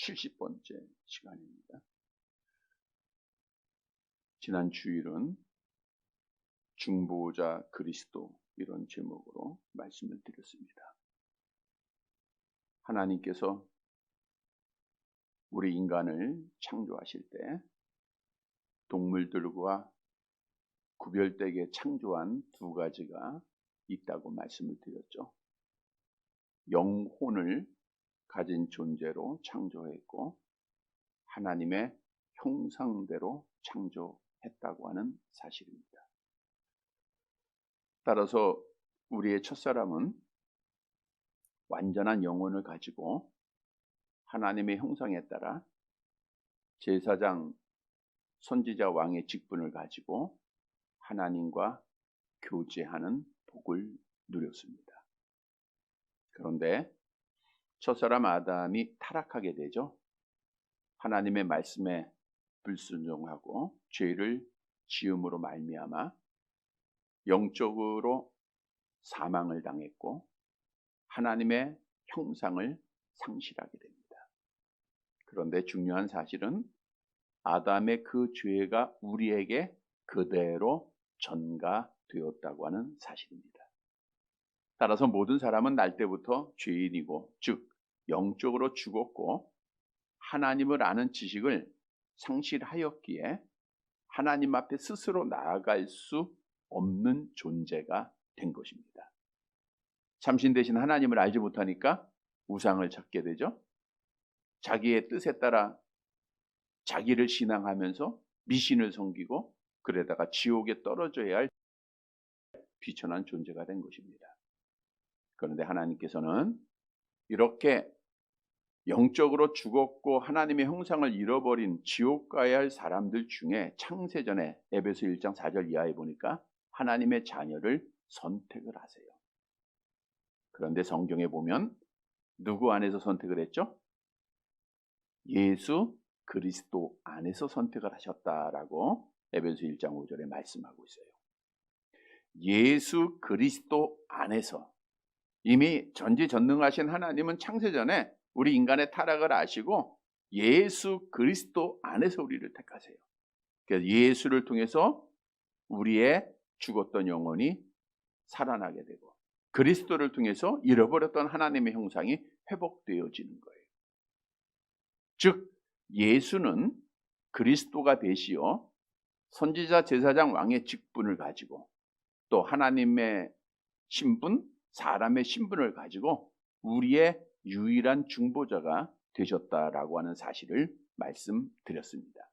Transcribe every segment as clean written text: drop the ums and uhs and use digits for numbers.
70번째 시간입니다. 지난 주일은 중보자 그리스도 이런 제목으로 말씀을 드렸습니다. 하나님께서 우리 인간을 창조하실 때 동물들과 구별되게 창조한 두 가지가 있다고 말씀을 드렸죠. 영혼을 가진 존재로 창조했고 하나님의 형상대로 창조했다고 하는 사실입니다. 따라서 우리의 첫사람은 완전한 영혼을 가지고 하나님의 형상에 따라 제사장, 선지자, 왕의 직분을 가지고 하나님과 교제하는 복을 누렸습니다. 그런데 첫사람 아담이 타락하게 되죠. 하나님의 말씀에 불순종하고 죄를 지음으로 말미암아 영적으로 사망을 당했고 하나님의 형상을 상실하게 됩니다. 그런데 중요한 사실은 아담의 그 죄가 우리에게 그대로 전가되었다고 하는 사실입니다. 따라서 모든 사람은 날 때부터 죄인이고, 즉 영적으로 죽었고 하나님을 아는 지식을 상실하였기에 하나님 앞에 스스로 나아갈 수 없는 존재가 된 것입니다. 참신 대신 하나님을 알지 못하니까 우상을 찾게 되죠. 자기의 뜻에 따라 자기를 신앙하면서 미신을 섬기고 그러다가 지옥에 떨어져야 할 비천한 존재가 된 것입니다. 그런데 하나님께서는 이렇게 영적으로 죽었고 하나님의 형상을 잃어버린 지옥 가야 할 사람들 중에 창세전에 에베소 1장 4절 이하에 보니까 하나님의 자녀를 선택을 하세요. 그런데 성경에 보면 누구 안에서 선택을 했죠? 예수 그리스도 안에서 선택을 하셨다라고 에베소 1장 5절에 말씀하고 있어요. 예수 그리스도 안에서 이미 전지전능하신 하나님은 창세전에 우리 인간의 타락을 아시고 예수 그리스도 안에서 우리를 택하세요. 그래서 예수를 통해서 우리의 죽었던 영혼이 살아나게 되고 그리스도를 통해서 잃어버렸던 하나님의 형상이 회복되어지는 거예요. 즉 예수는 그리스도가 되시어 선지자, 제사장, 왕의 직분을 가지고 또 하나님의 신분, 사람의 신분을 가지고 우리의 유일한 중보자가 되셨다라고 하는 사실을 말씀드렸습니다.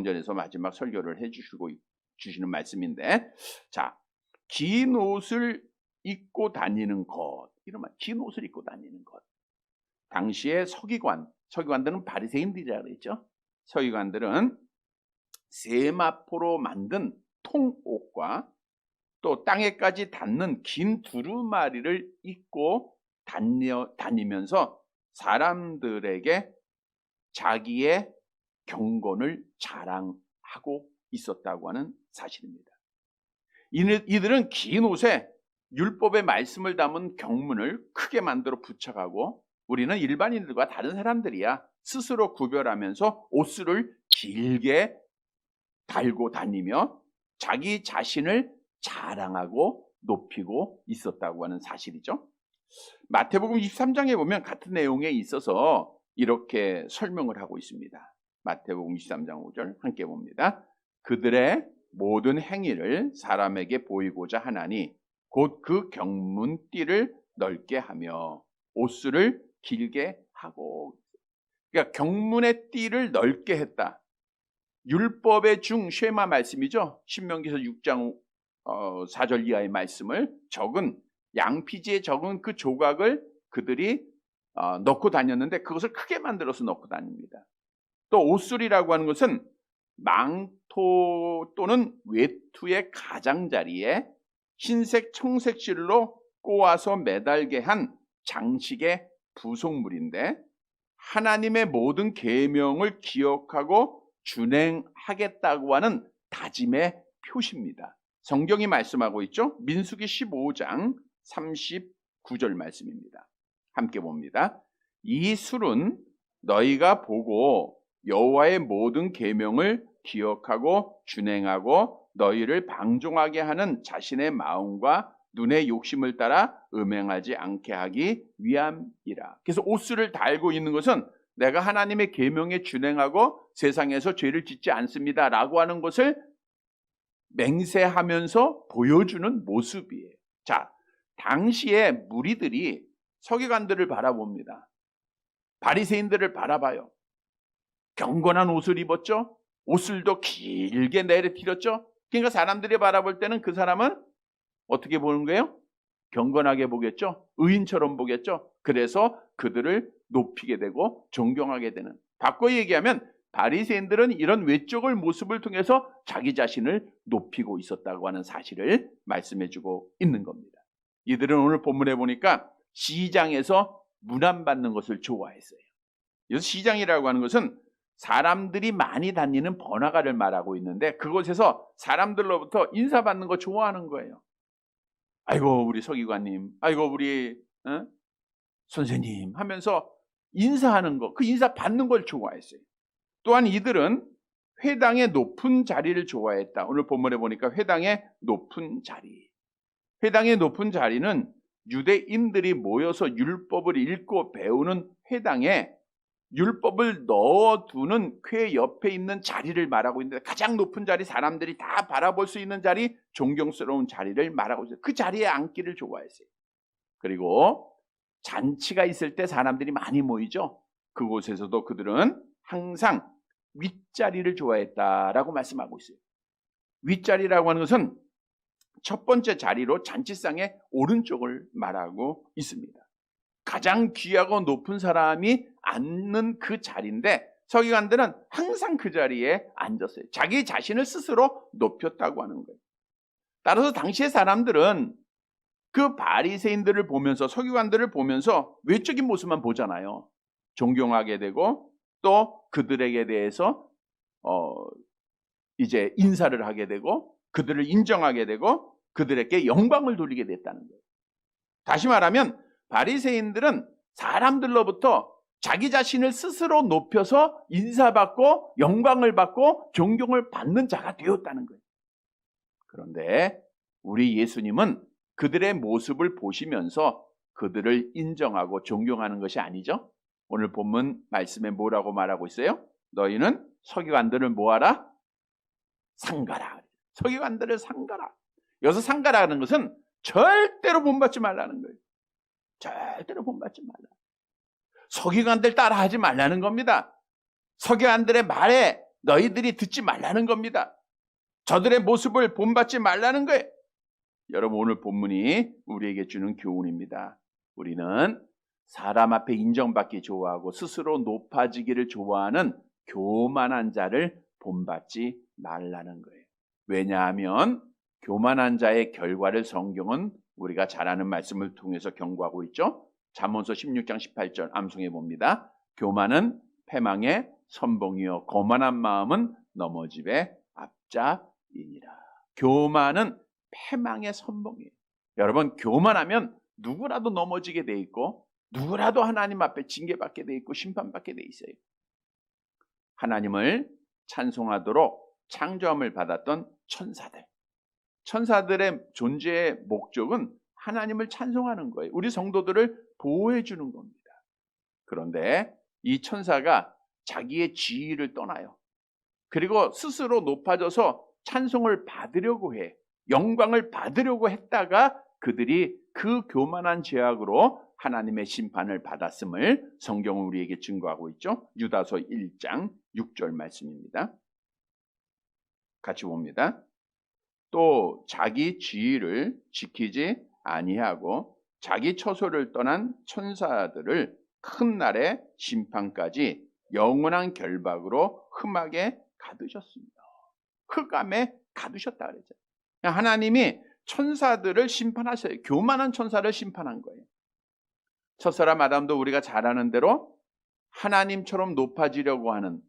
전에서 마지막 설교를 주시는 말씀인데, 자, 긴 옷을 입고 다니는 것, 이런 말, 긴 옷을 입고 다니는 것. 당시에 서기관들은 바리새인들이라 그랬죠. 서기관들은 세마포로 만든 통옷과 또 땅에까지 닿는 긴 두루마리를 입고 다니면서 사람들에게 자기의 경건을 자랑하고 있었다고 하는 사실입니다. 이들은 긴 옷에 율법의 말씀을 담은 경문을 크게 만들어 부착하고 우리는 일반인들과 다른 사람들이야 스스로 구별하면서 옷을 길게 달고 다니며 자기 자신을 자랑하고 높이고 있었다고 하는 사실이죠. 마태복음 23장에 보면 같은 내용에 있어서 이렇게 설명을 하고 있습니다. 마태복음 23장 5절 함께 봅니다. 그들의 모든 행위를 사람에게 보이고자 하나니 곧 그 경문띠를 넓게 하며 옷수를 길게 하고. 그러니까 경문의 띠를 넓게 했다. 율법의 쉐마 말씀이죠. 신명기서 6장 4절 이하의 말씀을 적은 양피지에 적은 그 조각을 그들이 넣고 다녔는데 그것을 크게 만들어서 넣고 다닙니다. 또 옷술이라고 하는 것은 망토 또는 외투의 가장자리에 흰색 청색 실로 꼬아서 매달게 한 장식의 부속물인데 하나님의 모든 계명을 기억하고 준행하겠다고 하는 다짐의 표시입니다. 성경이 말씀하고 있죠. 민수기 15장 39절 말씀입니다. 함께 봅니다. 이 술은 너희가 보고 여호와의 모든 계명을 기억하고 준행하고 너희를 방종하게 하는 자신의 마음과 눈의 욕심을 따라 음행하지 않게 하기 위함이라. 그래서 옷술을 달고 있는 것은 내가 하나님의 계명에 준행하고 세상에서 죄를 짓지 않습니다 라고 하는 것을 맹세하면서 보여주는 모습이에요. 자, 당시에 무리들이 서기관들을 바라봅니다. 바리새인들을 바라봐요. 경건한 옷을 입었죠. 옷을도 길게 내려뜨렸죠. 그러니까 사람들이 바라볼 때는 그 사람은 어떻게 보는 거예요? 경건하게 보겠죠. 의인처럼 보겠죠. 그래서 그들을 높이게 되고 존경하게 되는. 바꿔 얘기하면 바리새인들은 이런 외적을 모습을 통해서 자기 자신을 높이고 있었다고 하는 사실을 말씀해주고 있는 겁니다. 이들은 오늘 본문에 보니까 시장에서 문안받는 것을 좋아했어요. 그래서 시장이라고 하는 것은 사람들이 많이 다니는 번화가를 말하고 있는데 그곳에서 사람들로부터 인사받는 거 좋아하는 거예요. 아이고 우리 서기관님, 아이고 우리 선생님 하면서 인사하는 거, 그 인사 받는 걸 좋아했어요. 또한 이들은 회당의 높은 자리를 좋아했다. 오늘 본문에 보니까 회당의 높은 자리. 회당의 높은 자리는 유대인들이 모여서 율법을 읽고 배우는 회당에 율법을 넣어두는 궤 옆에 있는 자리를 말하고 있는데 가장 높은 자리, 사람들이 다 바라볼 수 있는 자리, 존경스러운 자리를 말하고 있어요. 그 자리에 앉기를 좋아했어요. 그리고 잔치가 있을 때 사람들이 많이 모이죠. 그곳에서도 그들은 항상 윗자리를 좋아했다라고 말씀하고 있어요. 윗자리라고 하는 것은 첫 번째 자리로 잔치상의 오른쪽을 말하고 있습니다. 가장 귀하고 높은 사람이 앉는 그 자리인데 서기관들은 항상 그 자리에 앉았어요. 자기 자신을 스스로 높였다고 하는 거예요. 따라서 당시의 사람들은 그 바리새인들을 보면서 서기관들을 보면서 외적인 모습만 보잖아요. 존경하게 되고 또 그들에게 대해서 이제 인사를 하게 되고 그들을 인정하게 되고 그들에게 영광을 돌리게 됐다는 거예요. 다시 말하면 바리새인들은 사람들로부터 자기 자신을 스스로 높여서 인사받고 영광을 받고 존경을 받는 자가 되었다는 거예요. 그런데 우리 예수님은 그들의 모습을 보시면서 그들을 인정하고 존경하는 것이 아니죠. 오늘 본문 말씀에 뭐라고 말하고 있어요? 너희는 서기관들을 뭐하라? 상가라. 서기관들을 상가라. 여기서 상가라는 것은 절대로 본받지 말라는 거예요. 절대로 본받지 말라. 서기관들 따라하지 말라는 겁니다. 서기관들의 말에 너희들이 듣지 말라는 겁니다. 저들의 모습을 본받지 말라는 거예요. 여러분 오늘 본문이 우리에게 주는 교훈입니다. 우리는 사람 앞에 인정받기 좋아하고 스스로 높아지기를 좋아하는 교만한 자를 본받지 말라는 거예요. 왜냐하면 교만한 자의 결과를 성경은 우리가 잘 아는 말씀을 통해서 경고하고 있죠. 잠언서 16장 18절 암송해 봅니다. 교만은 패망의 선봉이요 거만한 마음은 넘어짐의 앞잡이니라. 교만은 패망의 선봉이에요. 여러분 교만하면 누구라도 넘어지게 돼 있고 누구라도 하나님 앞에 징계받게 돼 있고 심판받게 돼 있어요. 하나님을 찬송하도록 창조함을 받았던 천사들. 천사들의 존재의 목적은 하나님을 찬송하는 거예요. 우리 성도들을 보호해 주는 겁니다. 그런데 이 천사가 자기의 지위를 떠나요. 그리고 스스로 높아져서 찬송을 받으려고 해. 영광을 받으려고 했다가 그들이 그 교만한 죄악으로 하나님의 심판을 받았음을 성경은 우리에게 증거하고 있죠. 유다서 1장 6절 말씀입니다. 같이 봅니다. 또 자기 지위를 지키지 아니하고 자기 처소를 떠난 천사들을 큰 날의 심판까지 영원한 결박으로 흠악에 가두셨습니다. 흑암에 가두셨다 그랬죠. 하나님이 천사들을 심판하셔요. 교만한 천사를 심판한 거예요. 첫사람 아담도 우리가 잘 아는 대로 하나님처럼 높아지려고 하는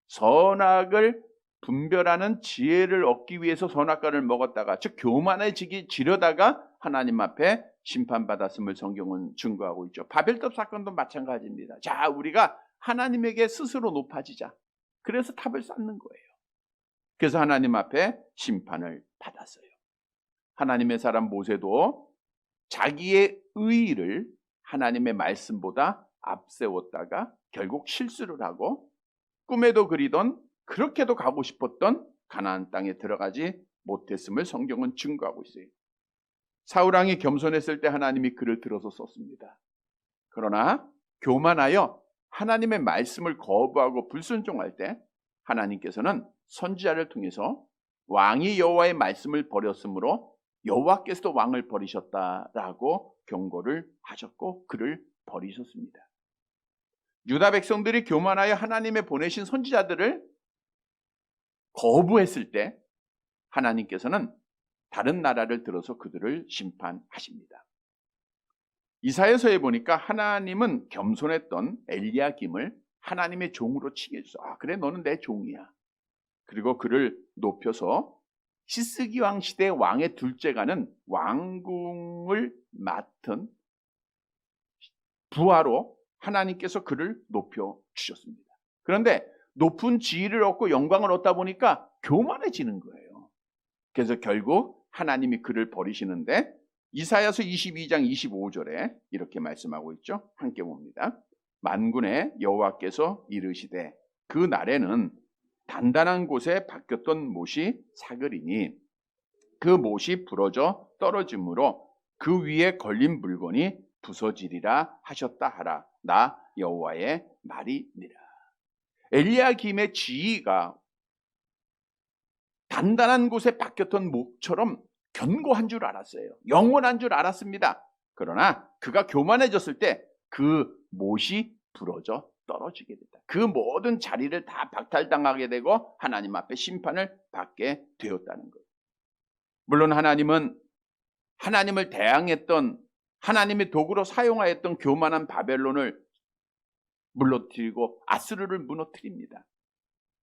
선악을 분별하는 지혜를 얻기 위해서 선악과를 먹었다가 즉 교만해지려다가 하나님 앞에 심판받았음을 성경은 증거하고 있죠. 바벨탑 사건도 마찬가지입니다. 자, 우리가 하나님에게 스스로 높아지자. 그래서 탑을 쌓는 거예요. 그래서 하나님 앞에 심판을 받았어요. 하나님의 사람 모세도 자기의 의의를 하나님의 말씀보다 앞세웠다가 결국 실수를 하고 꿈에도 그리던 그렇게도 가고 싶었던 가나안 땅에 들어가지 못했음을 성경은 증거하고 있어요. 사울왕이 겸손했을 때 하나님이 그를 들어서 썼습니다. 그러나 교만하여 하나님의 말씀을 거부하고 불순종할 때 하나님께서는 선지자를 통해서 왕이 여호와의 말씀을 버렸으므로 여호와께서도 왕을 버리셨다라고 경고를 하셨고 그를 버리셨습니다. 유다 백성들이 교만하여 하나님의 보내신 선지자들을 거부했을 때 하나님께서는 다른 나라를 들어서 그들을 심판하십니다. 이사야서에 보니까 하나님은 겸손했던 엘리야김을 하나님의 종으로 치게 해주셔서 아 그래 너는 내 종이야. 그리고 그를 높여서 시스기 왕 시대 왕의 둘째가는 왕궁을 맡은 부하로 하나님께서 그를 높여주셨습니다. 그런데 높은 지위를 얻고 영광을 얻다 보니까 교만해지는 거예요. 그래서 결국 하나님이 그를 버리시는데 이사야서 22장 25절에 이렇게 말씀하고 있죠. 함께 봅니다. 만군의 여호와께서 이르시되 그 날에는 단단한 곳에 박혔던 못이 사그리니 그 못이 부러져 떨어짐으로 그 위에 걸린 물건이 부서지리라 하셨다 하라. 나 여호와의 말이니라. 엘리야김의 지위가 단단한 곳에 박혔던 목처럼 견고한 줄 알았어요. 영원한 줄 알았습니다. 그러나 그가 교만해졌을 때 그 못이 부러져 떨어지게 됐다. 그 모든 자리를 다 박탈당하게 되고 하나님 앞에 심판을 받게 되었다는 거예요. 물론 하나님은 하나님을 대항했던 하나님의 도구로 사용하였던 교만한 바벨론을 물러뜨리고 아스르를 무너뜨립니다.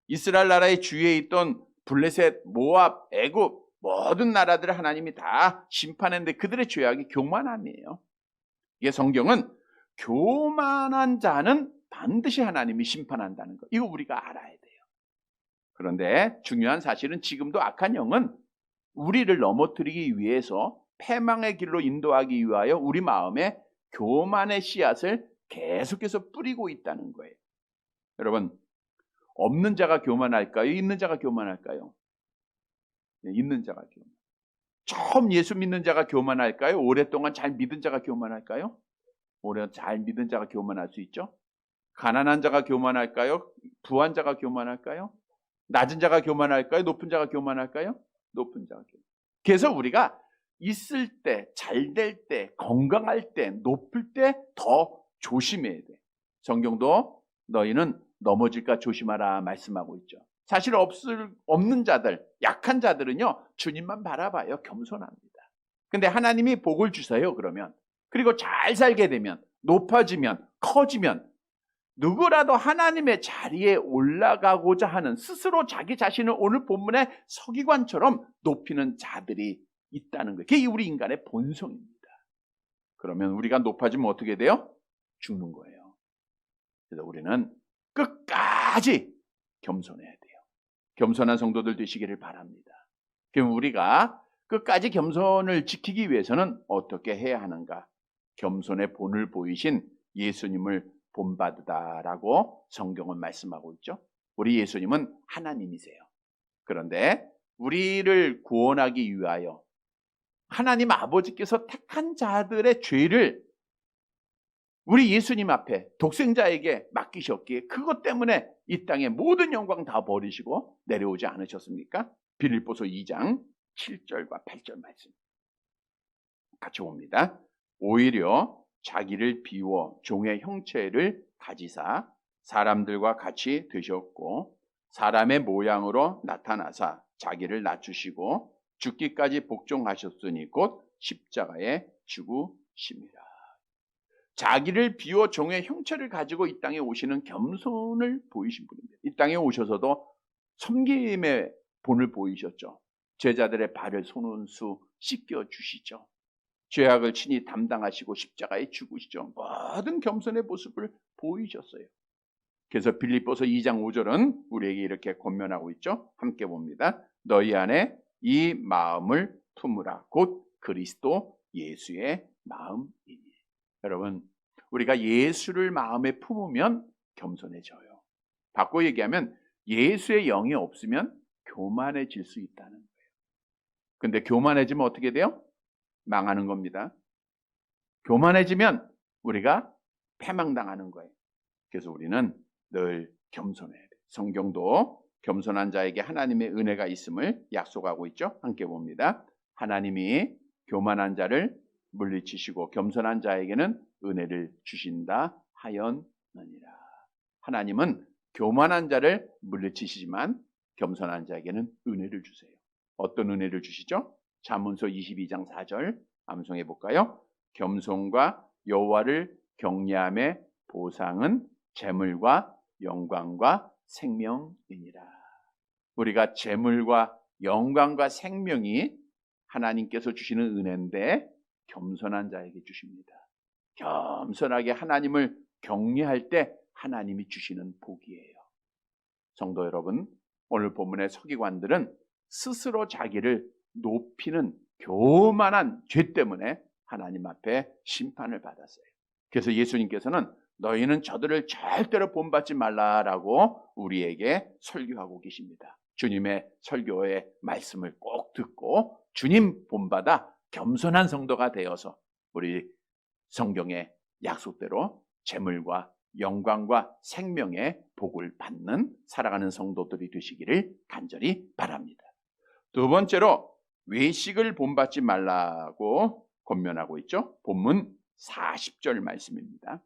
이스라엘 나라의 주위에 있던 블레셋, 모압, 애굽 모든 나라들을 하나님이 다 심판했는데 그들의 죄악이 교만함이에요. 이게 성경은 교만한 자는 반드시 하나님이 심판한다는 거. 이거 우리가 알아야 돼요. 그런데 중요한 사실은 지금도 악한 영은 우리를 넘어뜨리기 위해서 패망의 길로 인도하기 위하여 우리 마음에 교만의 씨앗을 계속해서 뿌리고 있다는 거예요. 여러분, 없는 자가 교만할까요? 있는 자가 교만할까요? 네, 있는 자가 교만. 처음 예수 믿는 자가 교만할까요? 오랫동안 잘 믿은 자가 교만할까요? 오래 잘 믿은 자가 교만할 수 있죠. 가난한 자가 교만할까요? 부한 자가 교만할까요? 낮은 자가 교만할까요? 높은 자가 교만할까요? 높은 자가 교만. 그래서 우리가 있을 때, 잘 될 때, 건강할 때, 높을 때 더 조심해야 돼. 성경도 너희는 넘어질까 조심하라 말씀하고 있죠. 사실 없는 자들, 약한 자들은요, 주님만 바라봐요. 겸손합니다. 근데 하나님이 복을 주세요, 그러면. 그리고 잘 살게 되면, 높아지면, 커지면, 누구라도 하나님의 자리에 올라가고자 하는 스스로 자기 자신을 오늘 본문의 서기관처럼 높이는 자들이 있다는 거예요. 그게 우리 인간의 본성입니다. 그러면 우리가 높아지면 어떻게 돼요? 죽는 거예요. 그래서 우리는 끝까지 겸손해야 돼요. 겸손한 성도들 되시기를 바랍니다. 그럼 우리가 끝까지 겸손을 지키기 위해서는 어떻게 해야 하는가? 겸손의 본을 보이신 예수님을 본받으다라고 성경은 말씀하고 있죠. 우리 예수님은 하나님이세요. 그런데 우리를 구원하기 위하여 하나님 아버지께서 택한 자들의 죄를 우리 예수님 앞에 독생자에게 맡기셨기에 그것 때문에 이 땅의 모든 영광 다 버리시고 내려오지 않으셨습니까? 빌립보서 2장 7절과 8절 말씀 같이 봅니다. 오히려 자기를 비워 종의 형체를 가지사 사람들과 같이 되셨고 사람의 모양으로 나타나사 자기를 낮추시고 죽기까지 복종하셨으니 곧 십자가에 죽으심이라. 자기를 비워 종의 형체를 가지고 이 땅에 오시는 겸손을 보이신 분입니다. 이 땅에 오셔서도 섬김의 본을 보이셨죠. 제자들의 발을 손은수 씻겨주시죠. 죄악을 친히 담당하시고 십자가에 죽으시죠. 모든 겸손의 모습을 보이셨어요. 그래서 빌립보서 2장 5절은 우리에게 이렇게 권면하고 있죠. 함께 봅니다. 너희 안에 이 마음을 품으라. 곧 그리스도 예수의 마음이니. 여러분, 우리가 예수를 마음에 품으면 겸손해져요. 바꿔 얘기하면 예수의 영이 없으면 교만해질 수 있다는 거예요. 근데 교만해지면 어떻게 돼요? 망하는 겁니다. 교만해지면 우리가 패망당하는 거예요. 그래서 우리는 늘 겸손해야 돼요. 성경도 겸손한 자에게 하나님의 은혜가 있음을 약속하고 있죠. 함께 봅니다. 하나님이 교만한 자를 물리치시고 겸손한 자에게는 은혜를 주신다 하였느니라. 하나님은 교만한 자를 물리치시지만 겸손한 자에게는 은혜를 주세요. 어떤 은혜를 주시죠? 잠언서 22장 4절 암송해 볼까요? 겸손과 여호와를 경외함의 보상은 재물과 영광과 생명이니라. 우리가 재물과 영광과 생명이 하나님께서 주시는 은혜인데 겸손한 자에게 주십니다. 겸손하게 하나님을 경외할 때 하나님이 주시는 복이에요. 성도 여러분, 오늘 본문의 서기관들은 스스로 자기를 높이는 교만한 죄 때문에 하나님 앞에 심판을 받았어요. 그래서 예수님께서는 너희는 저들을 절대로 본받지 말라라고 우리에게 설교하고 계십니다. 주님의 설교의 말씀을 꼭 듣고 주님 본받아 겸손한 성도가 되어서 우리 성경의 약속대로 재물과 영광과 생명의 복을 받는 살아가는 성도들이 되시기를 간절히 바랍니다. 두 번째로 외식을 본받지 말라고 권면하고 있죠. 본문 40절 말씀입니다.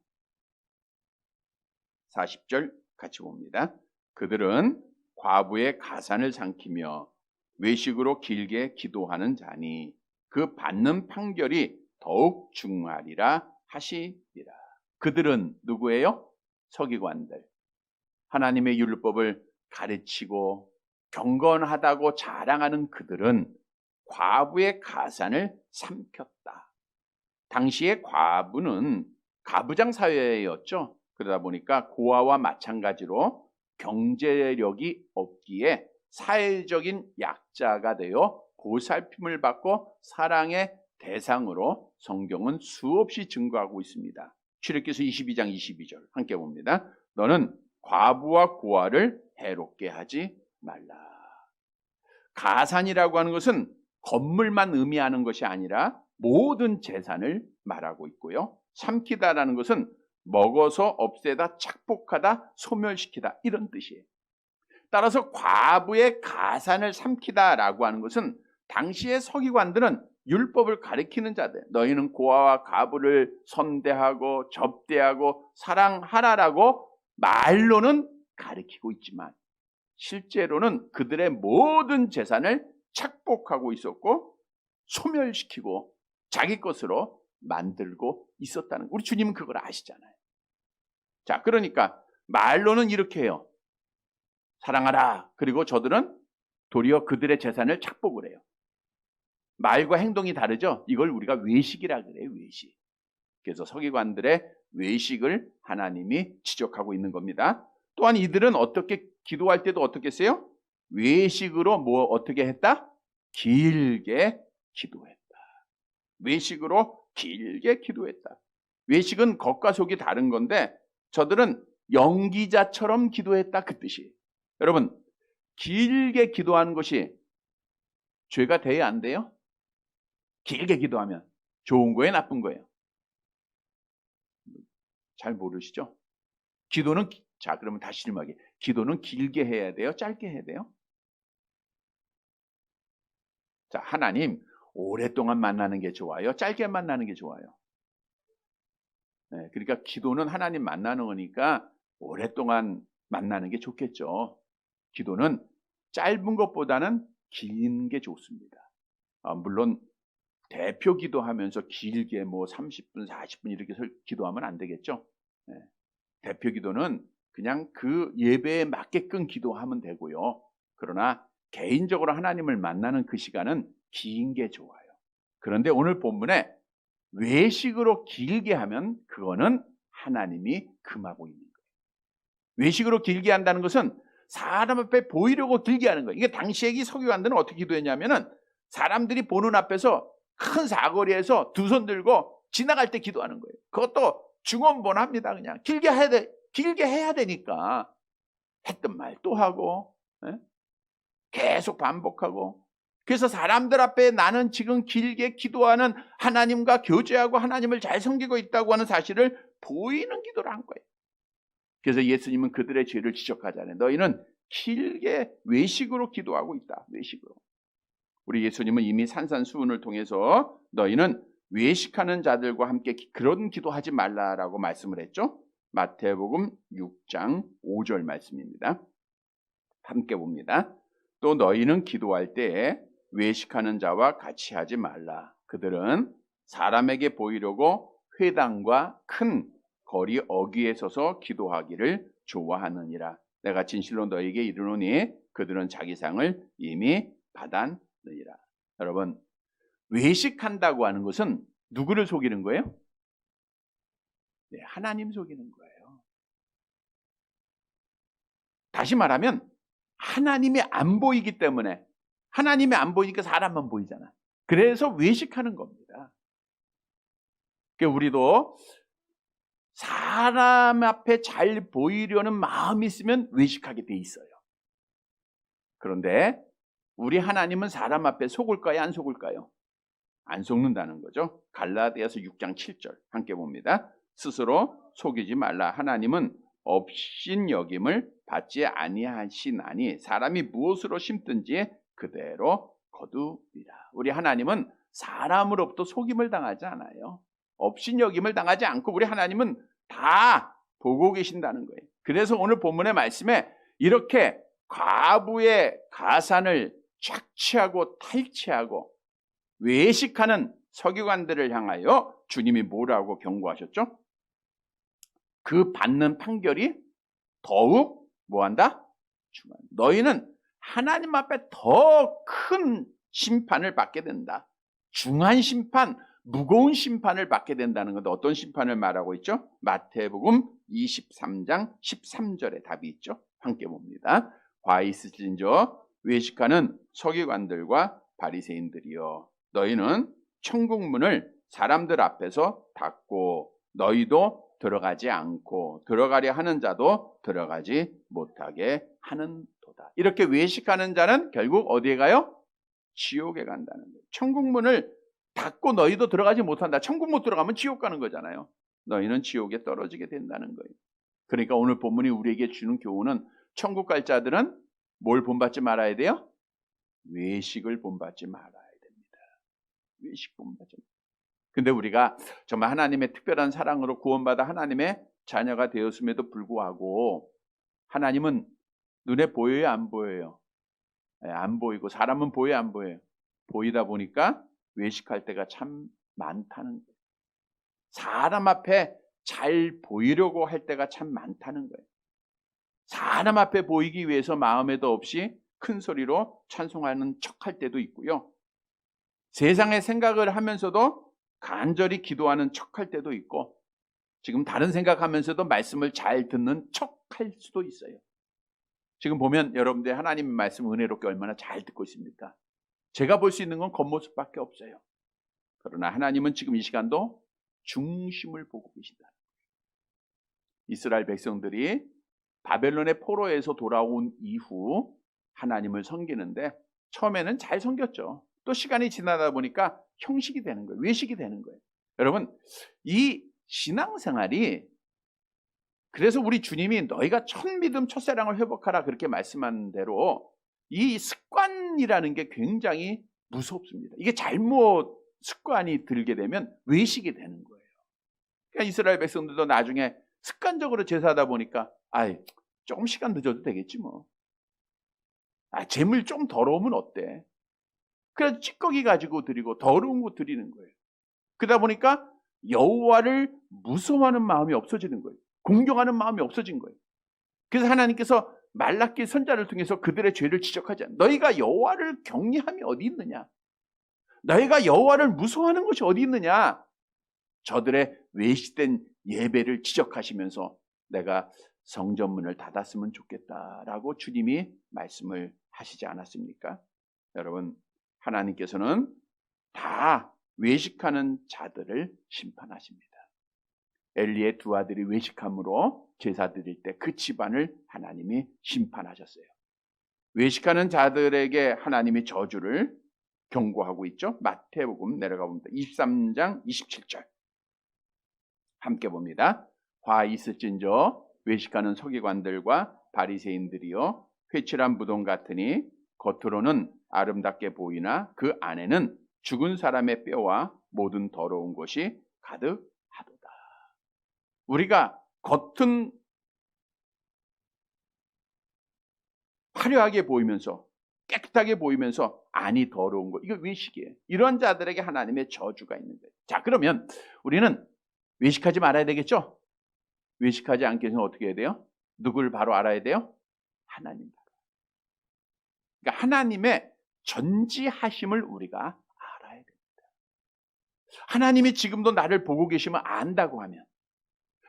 40절 같이 봅니다. 그들은 과부의 가산을 삼키며 외식으로 길게 기도하는 자니 그 받는 판결이 더욱 중하리라 하시리라. 그들은 누구예요? 서기관들. 하나님의 율법을 가르치고 경건하다고 자랑하는 그들은 과부의 가산을 삼켰다. 당시의 과부는 가부장 사회였죠. 그러다 보니까 고아와 마찬가지로 경제력이 없기에 사회적인 약자가 되어 보살핌을 받고 사랑의 대상으로 성경은 수없이 증거하고 있습니다. 출애굽기서 22장 22절 함께 봅니다. 너는 과부와 고아를 해롭게 하지 말라. 가산이라고 하는 것은 건물만 의미하는 것이 아니라 모든 재산을 말하고 있고요. 삼키다라는 것은 먹어서 없애다, 착복하다, 소멸시키다 이런 뜻이에요. 따라서 과부의 가산을 삼키다라고 하는 것은 당시의 서기관들은 율법을 가리키는 자들, 너희는 고아와 과부를 선대하고 접대하고 사랑하라라고 말로는 가리키고 있지만 실제로는 그들의 모든 재산을 착복하고 있었고 소멸시키고 자기 것으로 만들고 있었다는 거. 우리 주님은 그걸 아시잖아요. 자, 그러니까 말로는 이렇게 해요. 사랑하라. 그리고 저들은 도리어 그들의 재산을 착복을 해요. 말과 행동이 다르죠? 이걸 우리가 외식이라 그래요. 외식. 그래서 서기관들의 외식을 하나님이 지적하고 있는 겁니다. 또한 이들은 어떻게 기도할 때도 어떻게 했어요? 외식으로 뭐 어떻게 했다? 길게 기도했다. 외식으로 길게 기도했다. 외식은 겉과 속이 다른 건데 저들은 연기자처럼 기도했다 그 뜻이에요. 여러분, 길게 기도하는 것이 죄가 돼야 안 돼요? 길게 기도하면 좋은 거예요, 나쁜 거예요? 잘 모르시죠? 기도는 자, 그러면 다시 질문하게. 기도는 길게 해야 돼요? 짧게 해야 돼요? 자, 하나님 오랫동안 만나는 게 좋아요? 짧게 만나는 게 좋아요? 네, 그러니까 기도는 하나님 만나는 거니까 오랫동안 만나는 게 좋겠죠. 기도는 짧은 것보다는 긴 게 좋습니다. 물론 대표 기도하면서 길게 뭐 30분, 40분 이렇게 기도하면 안 되겠죠. 네, 대표 기도는 그냥 그 예배에 맞게끔 기도하면 되고요. 그러나 개인적으로 하나님을 만나는 그 시간은 긴 게 좋아요. 그런데 오늘 본문에 외식으로 길게 하면 그거는 하나님이 금하고 있는 거예요. 외식으로 길게 한다는 것은 사람 앞에 보이려고 길게 하는 거예요. 이게 당시에 이 서기관들은 어떻게 기도했냐면은 사람들이 보는 앞에서 큰 사거리에서 두 손 들고 지나갈 때 기도하는 거예요. 그것도 중언부언합니다. 그냥 길게 해야 되니까 했던 말 또 하고 계속 반복하고, 그래서 사람들 앞에 나는 지금 길게 기도하는 하나님과 교제하고 하나님을 잘 섬기고 있다고 하는 사실을 보이는 기도를 한 거예요. 그래서 예수님은 그들의 죄를 지적하잖아요. 너희는 길게 외식으로 기도하고 있다. 외식으로. 우리 예수님은 이미 산산수훈을 통해서 너희는 외식하는 자들과 함께 그런 기도하지 말라라고 말씀을 했죠. 마태복음 6장 5절 말씀입니다. 함께 봅니다. 또 너희는 기도할 때에 외식하는 자와 같이 하지 말라. 그들은 사람에게 보이려고 회당과 큰 거리 어귀에 서서 기도하기를 좋아하느니라. 내가 진실로 너희에게 이르노니 그들은 자기 상을 이미 받았느니라. 여러분, 외식한다고 하는 것은 누구를 속이는 거예요? 네, 하나님 속이는 거예요. 다시 말하면 하나님이 안 보이기 때문에, 하나님이 안 보이니까 사람만 보이잖아. 그래서 외식하는 겁니다. 그러니까 우리도 사람 앞에 잘 보이려는 마음이 있으면 외식하게 돼 있어요. 그런데 우리 하나님은 사람 앞에 속을까요? 안 속을까요? 안 속는다는 거죠. 갈라디아서 6장 7절 함께 봅니다. 스스로 속이지 말라. 하나님은 업신여김을 받지 아니하시나니 사람이 무엇으로 심든지 그대로 거두리라. 우리 하나님은 사람으로부터 속임을 당하지 않아요. 업신여김을 당하지 않고 우리 하나님은 다 보고 계신다는 거예요. 그래서 오늘 본문의 말씀에 이렇게 과부의 가산을 착취하고 탈취하고 외식하는 서기관들을 향하여 주님이 뭐라고 경고하셨죠? 그 받는 판결이 더욱 뭐한다? 너희는 하나님 앞에 더 큰 심판을 받게 된다. 중한 심판, 무거운 심판을 받게 된다는 건데 어떤 심판을 말하고 있죠? 마태복음 23장 13절에 답이 있죠. 함께 봅니다. 화 있으신저 외식하는 서기관들과 바리새인들이여, 너희는 천국 문을 사람들 앞에서 닫고 너희도 들어가지 않고 들어가려 하는 자도 들어가지 못하게 하는도다. 이렇게 외식하는 자는 결국 어디에 가요? 지옥에 간다는 거예요. 천국 문을 닫고 너희도 들어가지 못한다. 천국 못 들어가면 지옥 가는 거잖아요. 너희는 지옥에 떨어지게 된다는 거예요. 그러니까 오늘 본문이 우리에게 주는 교훈은 천국 갈 자들은 뭘 본받지 말아야 돼요? 외식을 본받지 말아야 됩니다. 외식 본받지 말아야 돼요. 근데 우리가 정말 하나님의 특별한 사랑으로 구원받아 하나님의 자녀가 되었음에도 불구하고 하나님은 눈에 보여요, 안 보여요? 네, 안 보이고 사람은 보여요, 안 보여요? 보이다 보니까 외식할 때가 참 많다는 거예요. 사람 앞에 잘 보이려고 할 때가 참 많다는 거예요. 사람 앞에 보이기 위해서 마음에도 없이 큰 소리로 찬송하는 척할 때도 있고요. 세상의 생각을 하면서도 간절히 기도하는 척할 때도 있고, 지금 다른 생각하면서도 말씀을 잘 듣는 척할 수도 있어요. 지금 보면 여러분들 하나님의 말씀 은혜롭게 얼마나 잘 듣고 있습니까? 제가 볼 수 있는 건 겉모습밖에 없어요. 그러나 하나님은 지금 이 시간도 중심을 보고 계신다. 이스라엘 백성들이 바벨론의 포로에서 돌아온 이후 하나님을 섬기는데 처음에는 잘 섬겼죠. 또 시간이 지나다 보니까 형식이 되는 거예요. 외식이 되는 거예요. 여러분, 이 신앙생활이, 그래서 우리 주님이 너희가 첫 믿음 첫사랑을 회복하라 그렇게 말씀한 대로 이 습관이라는 게 굉장히 무섭습니다. 이게 잘못 습관이 들게 되면 외식이 되는 거예요. 그러니까 이스라엘 백성들도 나중에 습관적으로 제사하다 보니까 조금 시간 늦어도 되겠지 뭐. 재물 좀 더러우면 어때? 그래서 찌꺼기 가지고 드리고 더러운 거 드리는 거예요. 그러다 보니까 여호와를 무서워하는 마음이 없어지는 거예요. 공경하는 마음이 없어진 거예요. 그래서 하나님께서 말라기 선자를 통해서 그들의 죄를 지적하지 않아요. 너희가 여호와를 경외함이 어디 있느냐? 너희가 여호와를 무서워하는 것이 어디 있느냐? 저들의 외식된 예배를 지적하시면서 내가 성전문을 닫았으면 좋겠다라고 주님이 말씀을 하시지 않았습니까? 여러분, 하나님께서는 다 외식하는 자들을 심판하십니다. 엘리의 두 아들이 외식함으로 제사 드릴 때 그 집안을 하나님이 심판하셨어요. 외식하는 자들에게 하나님이 저주를 경고하고 있죠. 마태복음 내려가 봅니다. 23장 27절 함께 봅니다. 화 있을진저 외식하는 서기관들과 바리새인들이여 회칠한 무덤 같으니 겉으로는 아름답게 보이나 그 안에는 죽은 사람의 뼈와 모든 더러운 것이 가득하도다. 우리가 겉은 화려하게 보이면서 깨끗하게 보이면서 안이 더러운 것, 이거 외식이에요. 이런 자들에게 하나님의 저주가 있는 거예요. 자, 그러면 우리는 외식하지 말아야 되겠죠? 외식하지 않기 위해서는 어떻게 해야 돼요? 누구를 바로 알아야 돼요? 하나님. 그러니까 하나님의 전지하심을 우리가 알아야 됩니다. 하나님이 지금도 나를 보고 계시면 안다고 하면,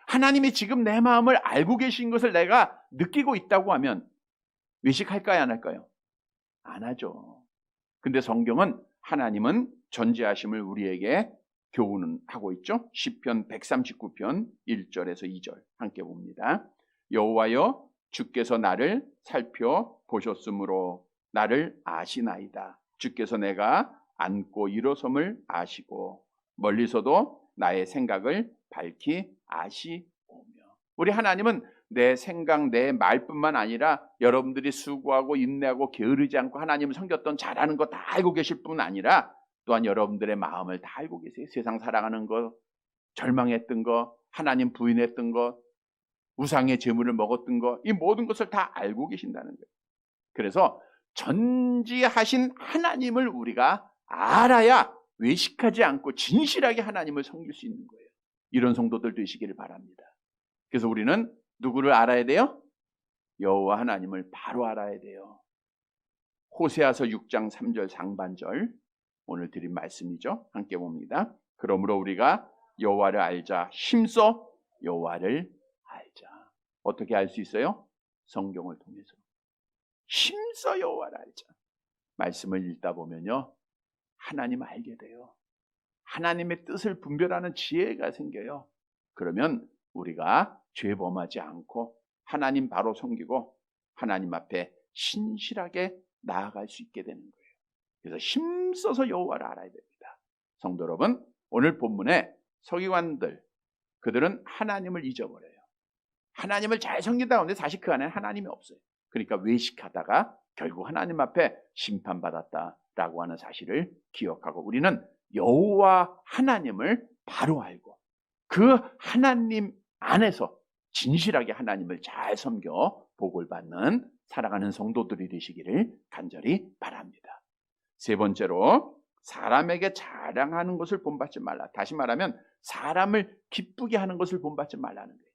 하나님이 지금 내 마음을 알고 계신 것을 내가 느끼고 있다고 하면 외식할까요? 안 할까요? 안 하죠. 근데 성경은 하나님은 전지하심을 우리에게 교훈하고 있죠. 시편 139편 1절에서 2절 함께 봅니다. 여호와여 주께서 나를 살펴보셨으므로 나를 아시나이다. 주께서 내가 앉고 일어섬을 아시고 멀리서도 나의 생각을 밝히 아시오며. 우리 하나님은 내 생각, 내 말뿐만 아니라 여러분들이 수고하고 인내하고 게으르지 않고 하나님을 섬겼던 잘하는 거 다 알고 계실 뿐 아니라 또한 여러분들의 마음을 다 알고 계세요. 세상 사랑하는 거, 절망했던 거, 하나님 부인했던 거, 우상의 재물을 먹었던 거, 이 모든 것을 다 알고 계신다는 거예요. 그래서 전지하신 하나님을 우리가 알아야 외식하지 않고 진실하게 하나님을 섬길 수 있는 거예요. 이런 성도들 되시기를 바랍니다. 그래서 우리는 누구를 알아야 돼요? 여호와 하나님을 바로 알아야 돼요. 호세아서 6장 3절 상반절 오늘 드린 말씀이죠. 함께 봅니다. 그러므로 우리가 여호와를 알자. 힘써 여호와를 알자. 어떻게 알 수 있어요? 성경을 통해서. 힘써 여호와를 알자. 말씀을 읽다 보면요, 하나님 알게 돼요. 하나님의 뜻을 분별하는 지혜가 생겨요. 그러면 우리가 죄범하지 않고 하나님 바로 섬기고 하나님 앞에 신실하게 나아갈 수 있게 되는 거예요. 그래서 힘써서 여호와를 알아야 됩니다. 성도 여러분, 오늘 본문에 서기관들, 그들은 하나님을 잊어버려요. 하나님을 잘 섬기다 하는데 사실 그 안에는 하나님이 없어요. 그러니까 외식하다가 결국 하나님 앞에 심판받았다라고 하는 사실을 기억하고 우리는 여호와 하나님을 바로 알고 그 하나님 안에서 진실하게 하나님을 잘 섬겨 복을 받는 살아가는 성도들이 되시기를 간절히 바랍니다. 세 번째로 사람에게 자랑하는 것을 본받지 말라. 다시 말하면 사람을 기쁘게 하는 것을 본받지 말라는 거예요.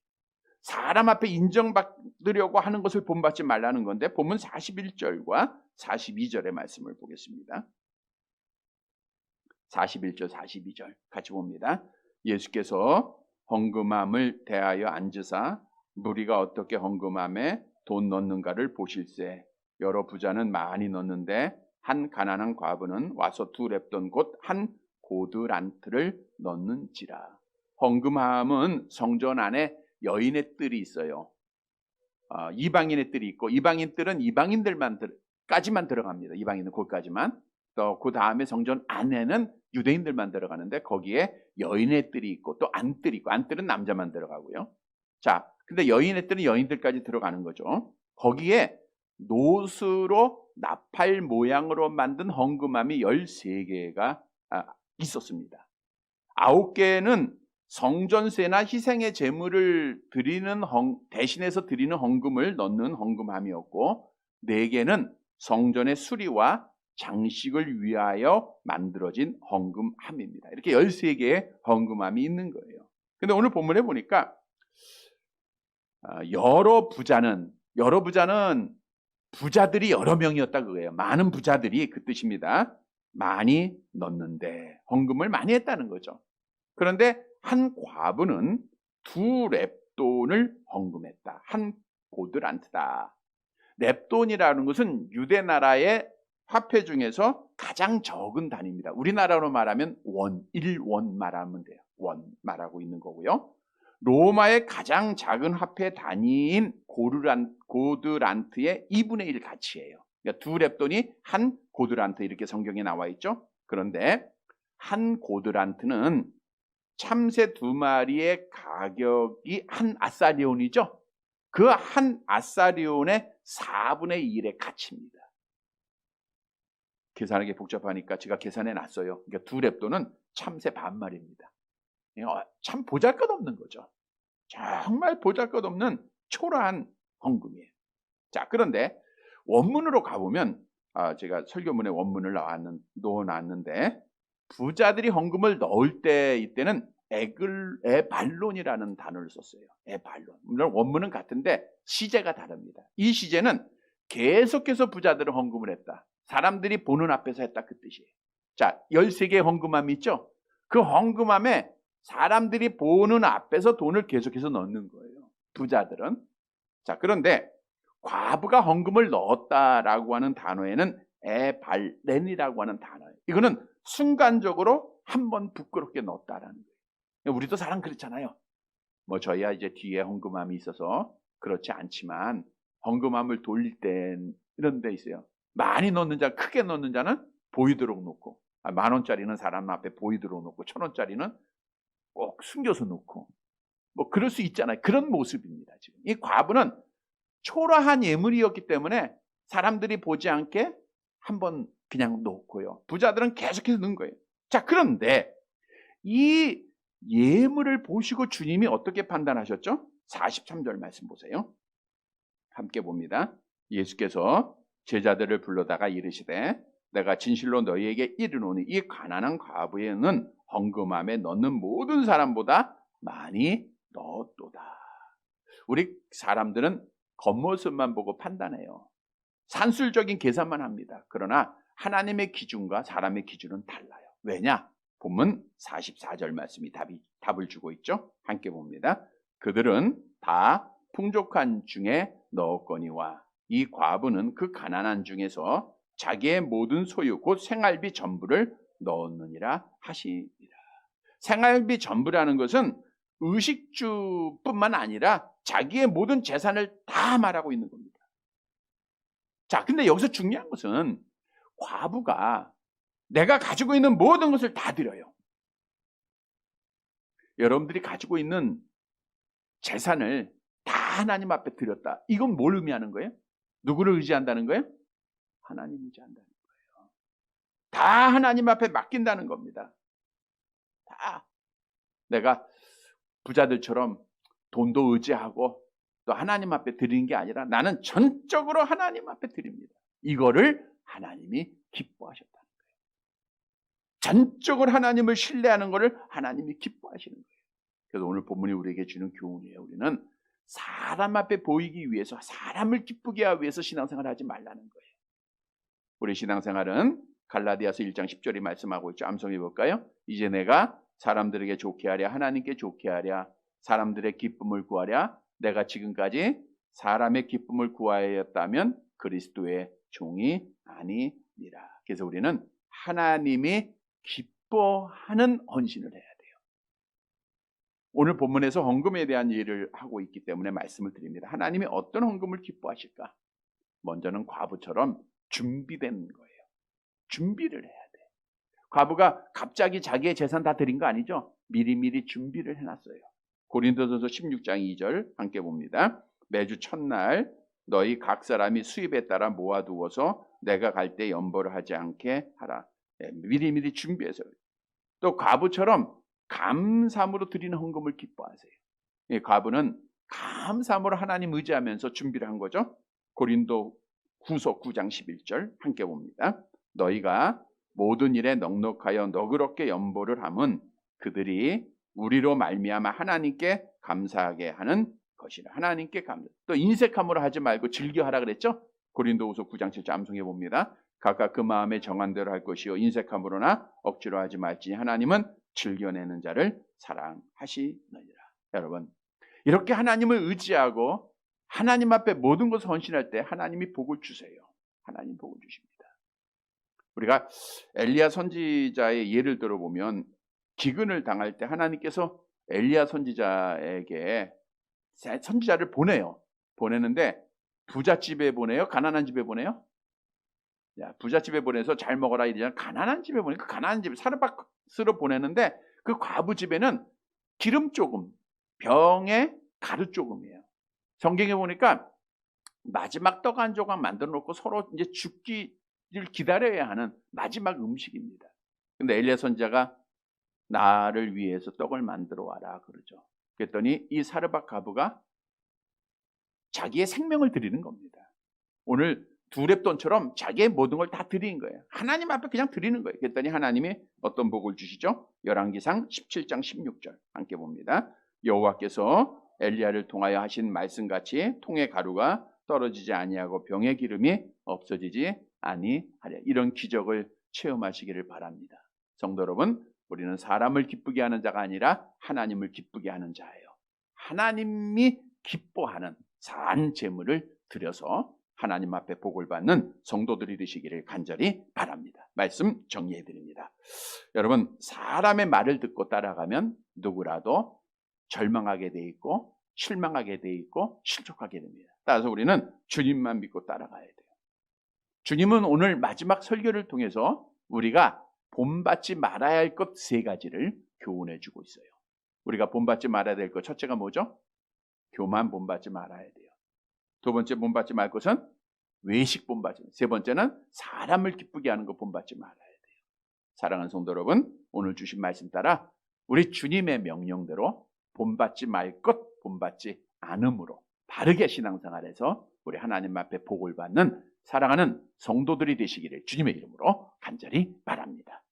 사람 앞에 인정받으려고 하는 것을 본받지 말라는 건데 본문 41절과 42절의 말씀을 보겠습니다. 41절 42절 같이 봅니다. 예수께서 헌금함을 대하여 앉으사 무리가 어떻게 헌금함에 돈 넣는가를 보실세. 여러 부자는 많이 넣는데 한 가난한 과부는 와서 2렙돈 곧 한 고드란트를 넣는지라. 헌금함은 성전 안에 여인의 뜰이 있어요. 이방인의 뜰이 있고, 이방인 뜰은 까지만 들어갑니다. 이방인은 거기까지만. 또 그 다음에 성전 안에는 유대인들만 들어가는데 거기에 여인의 뜰이 있고 또 안뜰이 있고, 안뜰은 남자만 들어가고요. 자, 근데 여인의 뜰은 여인들까지 들어가는 거죠. 거기에 노스로 나팔 모양으로 만든 헌금함이 13개가 있었습니다. 9개는 성전세나 희생의 제물을 대신해서 드리는 헌금을 넣는 헌금함이었고, 4개는 성전의 수리와 장식을 위하여 만들어진 헌금함입니다. 이렇게 13개의 헌금함이 있는 거예요. 근데 오늘 본문에 보니까 여러 부자는 부자들이 여러 명이었다 그거예요. 많은 부자들이 그 뜻입니다. 많이 넣는데 헌금을 많이 했다는 거죠. 그런데 한 과부는 2렙돈을 헌금했다. 한 고드란트다. 렙돈이라는 것은 유대 나라의 화폐 중에서 가장 적은 단위입니다. 우리나라로 말하면 원, 1원 말하면 돼요. 원 말하고 있는 거고요. 로마의 가장 작은 화폐 단위인 고드란트의 2분의 1 가치예요. 그러니까 2렙돈이 한 고드란트 이렇게 성경에 나와 있죠. 그런데 한 고드란트는 참새 2마리의 가격이 한 아사리온이죠. 그 한 아사리온의 4분의 1의 가치입니다. 계산하기 복잡하니까 제가 계산해 놨어요. 그러니까 2렙돈은 참새 반마리입니다. 참 보잘것없는 거죠. 정말 보잘것없는 초라한 헌금이에요. 자, 그런데 원문으로 가보면 제가 설교문에 원문을 넣어놨는데, 부자들이 헌금을 넣을 때 이때는 에발론이라는 단어를 썼어요. 에발론. 물론 원문은 같은데 시제가 다릅니다. 이 시제는 계속해서 부자들은 헌금을 했다. 사람들이 보는 앞에서 했다, 그 뜻이에요. 자, 13개의 헌금함이 있죠. 그 헌금함에 사람들이 보는 앞에서 돈을 계속해서 넣는 거예요, 부자들은. 자, 그런데 과부가 헌금을 넣었다라고 하는 단어에는 에발렌이라고 하는 단어예요. 이거는 순간적으로 한번 부끄럽게 넣었다라는 거예요. 우리도 사람 그렇잖아요. 뭐 저희야 이제 뒤에 헌금함이 있어서 그렇지 않지만, 헌금함을 돌릴 땐 이런 데 있어요. 많이 넣는 자, 크게 넣는 자는 보이도록 놓고, 10,000원짜리는 사람 앞에 보이도록 놓고, 1,000원짜리는 꼭 숨겨서 놓고, 뭐 그럴 수 있잖아요. 그런 모습입니다. 지금 이 과부는 초라한 예물이었기 때문에 사람들이 보지 않게 한번 그냥 놓고요. 부자들은 계속해서 넣은 거예요. 자, 그런데 이 예물을 보시고 주님이 어떻게 판단하셨죠? 43절 말씀 보세요. 함께 봅니다. 예수께서 제자들을 불러다가 이르시되, 내가 진실로 너희에게 이르노니 이 가난한 과부에는 헌금함에 넣는 모든 사람보다 많이 넣었도다. 우리 사람들은 겉모습만 보고 판단해요. 산술적인 계산만 합니다. 그러나 하나님의 기준과 사람의 기준은 달라요. 왜냐? 본문 44절 말씀이 답을 주고 있죠. 함께 봅니다. 그들은 다 풍족한 중에 넣었거니와 이 과부는 그 가난한 중에서 자기의 모든 소유 곧 생활비 전부를 넣었느니라 하시니라. 생활비 전부라는 것은 의식주뿐만 아니라 자기의 모든 재산을 다 말하고 있는 겁니다. 자, 근데 여기서 중요한 것은 과부가 내가 가지고 있는 모든 것을 다 드려요. 여러분들이 가지고 있는 재산을 다 하나님 앞에 드렸다. 이건 뭘 의미하는 거예요? 누구를 의지한다는 거예요? 하나님 의지한다는 거예요. 다 하나님 앞에 맡긴다는 겁니다. 다. 내가 부자들처럼 돈도 의지하고 또 하나님 앞에 드리는 게 아니라 나는 전적으로 하나님 앞에 드립니다. 이거를 하나님이 기뻐하셨다는 거예요. 전적으로 하나님을 신뢰하는 것을 하나님이 기뻐하시는 거예요. 그래서 오늘 본문이 우리에게 주는 교훈이에요. 우리는 사람 앞에 보이기 위해서, 사람을 기쁘게 하기 위해서 신앙생활을 하지 말라는 거예요. 우리 신앙생활은 갈라디아서 1장 10절이 말씀하고 있죠. 암송해 볼까요? 이제 내가 사람들에게 좋게 하랴, 하나님께 좋게 하랴, 사람들의 기쁨을 구하랴, 내가 지금까지 사람의 기쁨을 구하였다면 그리스도의 종이 아니니라. 그래서 우리는 하나님이 기뻐하는 헌신을 해야 돼요. 오늘 본문에서 헌금에 대한 예를 하고 있기 때문에 말씀을 드립니다. 하나님이 어떤 헌금을 기뻐하실까? 먼저는 과부처럼 준비된 거예요. 준비를 해야 돼. 과부가 갑자기 자기의 재산 다 드린 거 아니죠? 미리미리 준비를 해놨어요. 고린도전서 16장 2절 함께 봅니다. 매주 첫날 너희 각 사람이 수입에 따라 모아두어서 내가 갈 때 연보를 하지 않게 하라. 미리미리 준비해서. 또 과부처럼 감사함으로 드리는 헌금을 기뻐하세요. 과부는 감사함으로 하나님 의지하면서 준비를 한 거죠. 고린도 후서 9장 11절 함께 봅니다. 너희가 모든 일에 넉넉하여 너그럽게 연보를 함은 그들이 우리로 말미암아 하나님께 감사하게 하는 것이라. 하나님께 감사. 또 인색함으로 하지 말고 즐겨하라 그랬죠. 고린도후서 9장 7절 암송해 봅니다. 각각 그 마음에 정한 대로 할 것이요 인색함으로나 억지로 하지 말지니 하나님은 즐겨내는 자를 사랑하시느니라. 여러분, 이렇게 하나님을 의지하고 하나님 앞에 모든 것을 헌신할 때 하나님이 복을 주세요. 하나님 복을 주십니다. 우리가 엘리야 선지자의 예를 들어보면 기근을 당할 때 하나님께서 엘리야 선지자에게 선지자를 보내요. 보내는데 부잣집에 보내요? 가난한 집에 보내요? 야, 부잣집에 보내서 잘 먹어라 이러잖아. 가난한 집에 보내니까 가난한 집에 사르밧으로 보내는데 그 과부 집에는 기름 조금, 병에 가루 조금이에요. 성경에 보니까 마지막 떡 한 조각 만들어 놓고 서로 이제 죽기를 기다려야 하는 마지막 음식입니다. 근데 엘리야 선지자가 나를 위해서 떡을 만들어 와라 그러죠. 그랬더니 이 사르밧 과부가 자기의 생명을 드리는 겁니다. 오늘 두렙돈처럼 자기의 모든 걸 다 드리는 거예요. 하나님 앞에 그냥 드리는 거예요. 그랬더니 하나님이 어떤 복을 주시죠? 열왕기상 17장 16절 함께 봅니다. 여호와께서 엘리야를 통하여 하신 말씀같이 통의 가루가 떨어지지 아니하고 병의 기름이 없어지지 아니하랴. 이런 기적을 체험하시기를 바랍니다. 성도 여러분, 우리는 사람을 기쁘게 하는 자가 아니라 하나님을 기쁘게 하는 자예요. 하나님이 기뻐하는 산 제물을 드려서 하나님 앞에 복을 받는 성도들이 되시기를 간절히 바랍니다. 말씀 정리해 드립니다. 여러분, 사람의 말을 듣고 따라가면 누구라도 절망하게 돼 있고 실망하게 돼 있고 실족하게 됩니다. 따라서 우리는 주님만 믿고 따라가야 돼요. 주님은 오늘 마지막 설교를 통해서 우리가 본받지 말아야 할 것 세 가지를 교훈해 주고 있어요. 우리가 본받지 말아야 될 것 첫째가 뭐죠? 교만 본받지 말아야 돼요. 두 번째 본받지 말 것은 외식 본받지. 세 번째는 사람을 기쁘게 하는 것 본받지 말아야 돼요. 사랑하는 성도 여러분, 오늘 주신 말씀 따라 우리 주님의 명령대로 본받지 말 것 본받지 않음으로 바르게 신앙생활해서 우리 하나님 앞에 복을 받는 사랑하는 성도들이 되시기를 주님의 이름으로 간절히 바랍니다.